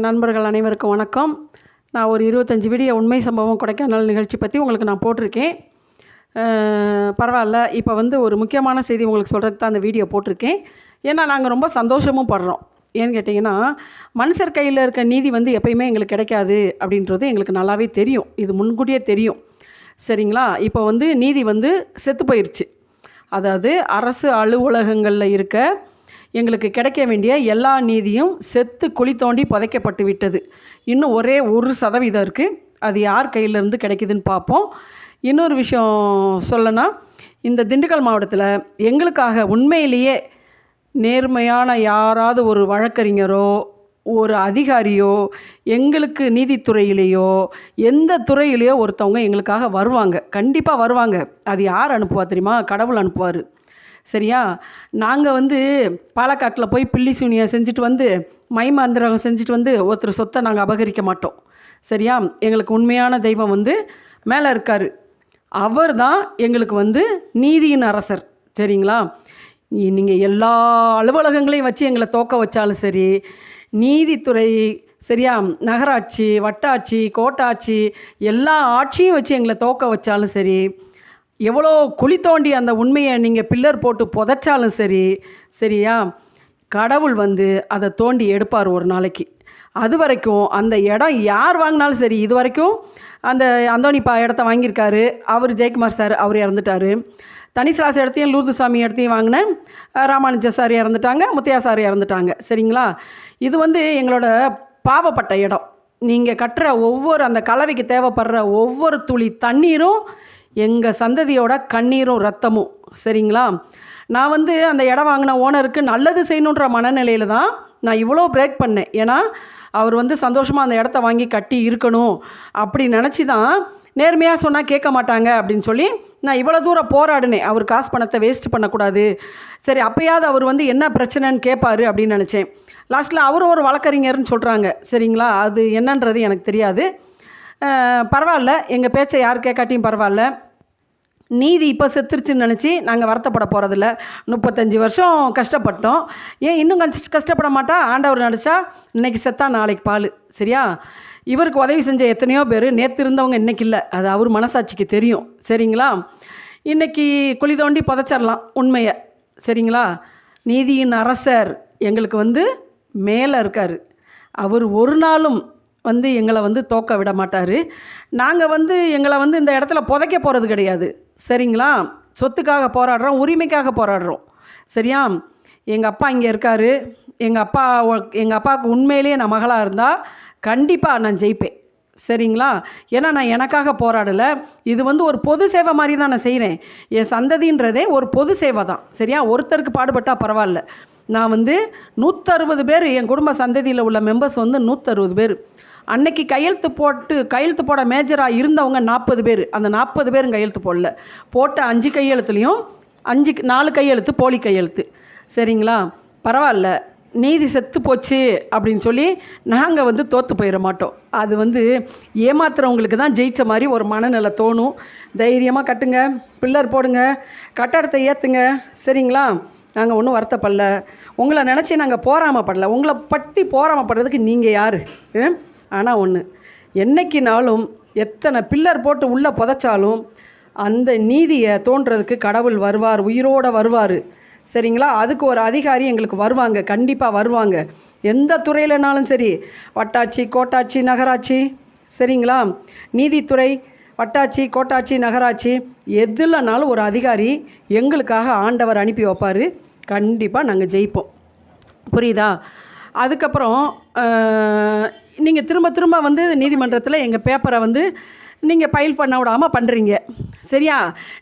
நண்பர்கள் அனைவருக்கும் வணக்கம். நான் ஒரு 25 வீடியோ உண்மை சம்பவம் கொடைக்கானல் நிகழ்ச்சி பற்றி உங்களுக்கு நான் போட்டிருக்கேன். பரவாயில்ல. இப்போ ஒரு முக்கியமான செய்தி உங்களுக்கு சொல்கிறதுக்கு தான் அந்த வீடியோ போட்டிருக்கேன். ஏன்னா நாங்கள் ரொம்ப சந்தோஷமும் படுறோம். ஏன்னு கேட்டிங்கன்னா, மனுஷர் கையில் இருக்க நீதி எப்பயுமே எங்களுக்கு கிடைக்காது அப்படின்றது எங்களுக்கு நல்லாவே தெரியும். இது முன்கூட்டியே தெரியும். சரிங்களா? இப்போ நீதி செத்து போயிடுச்சு. அதாவது அரசு அலுவலகங்களில் இருக்க எங்களுக்கு கிடைக்க வேண்டிய எல்லா நீதியும் செத்து குழி தோண்டி புதைக்கப்பட்டு விட்டது. இன்னும் ஒரே 1% இருக்குது. அது யார் கையிலேருந்து கிடைக்குதுன்னு பார்ப்போம். இன்னொரு விஷயம் சொல்லனா, இந்த திண்டுக்கல் மாவட்டத்தில் எங்களுக்காக உண்மையிலேயே நேர்மையான யாராவது ஒரு வழக்கறிஞரோ ஒரு அதிகாரியோ எங்களுக்கு நீதித்துறையிலேயோ எந்த துறையிலையோ ஒருத்தவங்க எங்களுக்காக வருவாங்க. கண்டிப்பாக வருவாங்க. அது யார் அனுப்புவா தெரியுமா? கடவுள் அனுப்புவார். சரியா? நாங்கள் பாலக்காட்டில் போய் பில்லி சூனியம் செஞ்சுட்டு மைமந்திரகம் செஞ்சுட்டு ஒருத்தர் சொத்தை நாங்கள் அபகரிக்க மாட்டோம். சரியா? எங்களுக்கு உண்மையான தெய்வம் மேலே இருக்கார். அவர் தான் எங்களுக்கு நீதியின் அரசர். சரிங்களா? நீங்கள் எல்லா அலுவலகங்களையும் வச்சு எங்களை தோக்க வச்சாலும் சரி, நீதித்துறை, சரியா, நகராட்சி, வட்டாட்சி, கோட்டாட்சி, எல்லா ஆட்சியும் வச்சு எங்களை தோக்க வச்சாலும் சரி, எவ்வளோ குழி தோண்டி அந்த உண்மையை நீங்கள் பில்லர் போட்டு புதைச்சாலும் சரி, சரியா, கடவுள் அதை தோண்டி எடுப்பார் ஒரு நாளைக்கு. அது வரைக்கும் அந்த இடம் யார் வாங்கினாலும் சரி, இது வரைக்கும் அந்த அந்தோணிப்பா இடத்த வாங்கியிருக்காரு அவர், ஜெயக்குமார் சார், அவர் இறந்துட்டார். தனிசராசு இடத்தையும் லூர்து சாமி இடத்தையும் வாங்கின ராமானுஜ சார் இறந்துட்டாங்க, முத்தையா சார் இறந்துட்டாங்க. சரிங்களா? இது எங்களோட பாவப்பட்ட இடம். நீங்கள் கட்டுற ஒவ்வொரு அந்த கலவைக்கு தேவைப்படுற ஒவ்வொரு துளி தண்ணீரும் எங்கள் சந்ததியோட கண்ணீரும் ரத்தமும். சரிங்களா? நான் அந்த இடம் வாங்கின ஓனருக்கு நல்லது செய்யணுன்ற மனநிலையில் தான் நான் இவ்வளோ பிரேக் பண்ணேன். ஏன்னா அவர் சந்தோஷமாக அந்த இடத்த வாங்கி கட்டி இருக்கணும் அப்படி நினச்சி தான், நேர்மையாக சொன்னால் கேட்க மாட்டாங்க அப்படின்னு சொல்லி நான் இவ்வளோ தூரம் போராடினேன். அவர் காசு பணத்தை வேஸ்ட் பண்ணக்கூடாது. சரி, அப்போயாவது அவர் என்ன பிரச்சனைன்னு கேட்பார் அப்படின்னு நினச்சேன். லாஸ்ட்டில் அவரும் ஒரு வழக்கறிஞர்னு சொல்கிறாங்க. சரிங்களா? அது என்னன்றது எனக்கு தெரியாது. பரவாயில்ல, எங்கள் பேச்சை யார் கேட்காட்டியும் பரவாயில்ல. நீதி இப்போ செத்துருச்சுன்னு நினச்சி நாங்கள் வருத்தப்பட போகிறதில்ல. 35 வருஷம் கஷ்டப்பட்டோம். ஏன் இன்னும் கஷ்டப்பட மாட்டா? ஆண்டவர் நினச்சா இன்றைக்கி செத்தா நாளைக்கு பால். சரியா? இவருக்கு உதவி செஞ்ச எத்தனையோ பேர் நேற்று இருந்தவங்க இன்றைக்கி இல்லை. அது அவர் மனசாட்சிக்கு தெரியும். சரிங்களா? இன்றைக்கி குழி தோண்டி புதைச்சிடலாம் உண்மையை. சரிங்களா? நீதியின் அரசர் எங்களுக்கு மேலே இருக்கார். அவர் ஒரு நாளும் எங்களை தோக்க விட மாட்டார். நாங்கள் எங்களை இந்த இடத்துல புதைக்க போகிறது கிடையாது. சரிங்களா? சொத்துக்காக போராடுறோம், உரிமைக்காக போராடுறோம். சரியா? எங்கள் அப்பா இங்கே இருக்கார். எங்கள் அப்பாவுக்கு உண்மையிலேயே நான் மகளாக இருந்தால் கண்டிப்பாக நான் ஜெயிப்பேன். சரிங்களா? ஏன்னா நான் எனக்காக போராடலை. இது ஒரு பொது சேவை மாதிரி தான் நான் செய்கிறேன். என் சந்ததின்றதே ஒரு பொது சேவை தான். சரியா? ஒருத்தருக்கு பாடுபட்டால் பரவாயில்ல. நான் 160 பேர், என் குடும்ப சந்ததியில் உள்ள மெம்பர்ஸ் 160 பேர். அன்னைக்கு கையெழுத்து போட மேஜராக இருந்தவங்க 40 பேர். அந்த 40 பேரும் கையெழுத்து போடல. போட்ட 5 கையெழுத்துலேயும் 4 கையெழுத்து போலி கையெழுத்து. சரிங்களா? பரவாயில்ல, நீதி செத்து போச்சு அப்படின்னு சொல்லி நாங்கள் தோற்று போயிட மாட்டோம். அது ஏமாத்துறவங்களுக்கு தான் ஜெயித்த மாதிரி ஒரு மனநிலை தோணும். தைரியமாக கட்டுங்க, பில்லர் போடுங்க, கட்டடத்தை ஏற்றுங்க. சரிங்களா? நாங்கள் ஒன்றும் வருத்தப்படல. உங்களை நினச்சி நாங்கள் போராமப்படலை. உங்களை பற்றி போராமப்படுறதுக்கு நீங்கள் யார்? ஆனால் ஒன்று, என்றைக்கினாலும் எத்தனை பில்லர் போட்டு உள்ளே புதைச்சாலும் அந்த நீதியை தோன்றதுக்கு கடவுள் வருவார், உயிரோடு வருவார். சரிங்களா? அதுக்கு ஒரு அதிகாரி எங்களுக்கு வருவாங்க, கண்டிப்பாக வருவாங்க. எந்த துறையிலனாலும் சரி, வட்டாட்சி, கோட்டாட்சி, நகராட்சி, சரிங்களா, நீதித்துறை, வட்டாட்சி, கோட்டாட்சி, நகராட்சி, எதுலனாலும் ஒரு அதிகாரி எங்களுக்காக ஆண்டவர் அனுப்பி வைப்பார். கண்டிப்பாக நாங்கள் ஜெயிப்போம். புரியுதா? அதுக்கப்புறம் நீங்கள் திரும்ப நீதிமன்றத்தில் எங்கள் பேப்பரை நீங்கள் ஃபைல் பண்ண விடாமல் பண்ணுறீங்க. சரியா?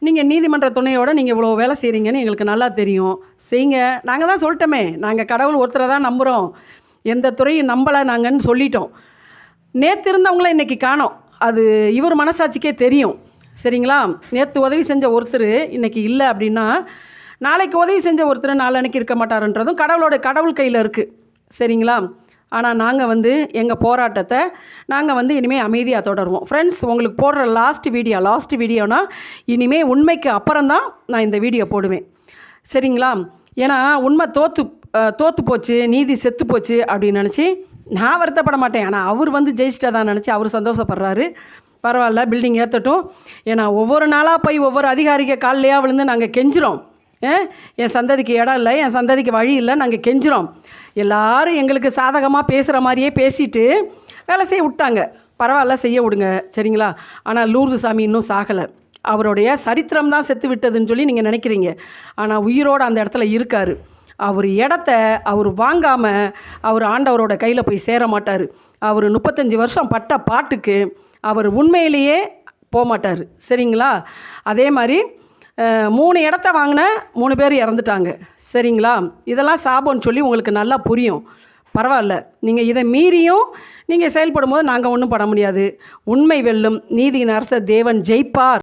நீங்கள் நீதிமன்ற துணையோடு நீங்கள் இவ்வளோ வேலை செய்கிறீங்கன்னு எங்களுக்கு நல்லா தெரியும். செய்யுங்க. நாங்கள் தான் சொல்லிட்டோமே, நாங்கள் கடவுள் ஒருத்தரை தான் நம்புகிறோம், எந்த துறையும் நம்பலை நாங்கன்னு சொல்லிட்டோம். நேற்று இருந்தவங்கள இன்றைக்கி காணோம். அது இவர் மனசாட்சிக்கே தெரியும். சரிங்களா? நேற்று உதவி செஞ்ச ஒருத்தர் இன்றைக்கி இல்லை அப்படின்னா, நாளைக்கு உதவி செஞ்ச ஒருத்தர் நாளன்னைக்கு இருக்க மாட்டாருன்றதும் கடவுள் கையில் இருக்குது. சரிங்களா? ஆனால் நாங்கள் எங்கள் போராட்டத்தை நாங்கள் இனிமேல் அமைதியாக தொடருவோம். ஃப்ரெண்ட்ஸ், உங்களுக்கு போடுற லாஸ்ட் வீடியோனா இனிமேல் உண்மைக்கு அப்புறம்தான் நான் இந்த வீடியோ போடுவேன். சரிங்களா? ஏன்னா உண்மை தோற்று போச்சு, நீதி செத்து போச்சு அப்படின்னு நினச்சி நான் வருத்தப்பட மாட்டேன். ஆனால் அவர் வந்து ஜெயிச்சிட்டதான் நினச்சி அவர் சந்தோஷப்படுறாரு. பரவாயில்ல, பில்டிங் ஏற்றட்டும். ஏன்னா ஒவ்வொரு நாளாக போய் ஒவ்வொரு அதிகாரிக காலிலையாக விழுந்து நாங்கள் கெஞ்சுறோம். என் சந்ததிக்கு இடம் இல்லை, என் சந்ததிக்கு வழி இல்லை, நாங்கள் கெஞ்சுறோம். எல்லாரும் எங்களுக்கு சாதகமாக பேசுகிற மாதிரியே பேசிட்டு வேலை செய்ய விட்டாங்க. பரவாயில்ல, செய்ய விடுங்க, சரிங்களா? ஆனால் லூர்து சாமி இன்னும் சாகலை. அவருடைய சரித்திரம் தான் செத்து விட்டதுன்னு சொல்லி நீங்கள் நினைக்கிறீங்க. ஆனால் உயிரோடு அந்த இடத்துல இருக்கார். அவர் இடத்த அவர் வாங்காமல் அவர் ஆண்டவரோட கையில் போய் சேர மாட்டார். அவர் 35 வருஷம் பட்ட பாட்டுக்கு அவர் உண்மையிலேயே போகமாட்டார், சரிங்களா? அதே மாதிரி 3 இடத்த வாங்கின 3 பேர் இறந்துட்டாங்க, சரிங்களா? இதெல்லாம் சாபம்னு சொல்லி உங்களுக்கு நல்லா புரியும். பரவாயில்ல, நீங்கள் இதை மீறியும் நீங்கள் செயல்படும் போது நாங்கள் ஒன்றும் பண்ண முடியாது. உண்மை வெல்லும், நீதியின் அரசர் தேவன் ஜெயிப்பார்.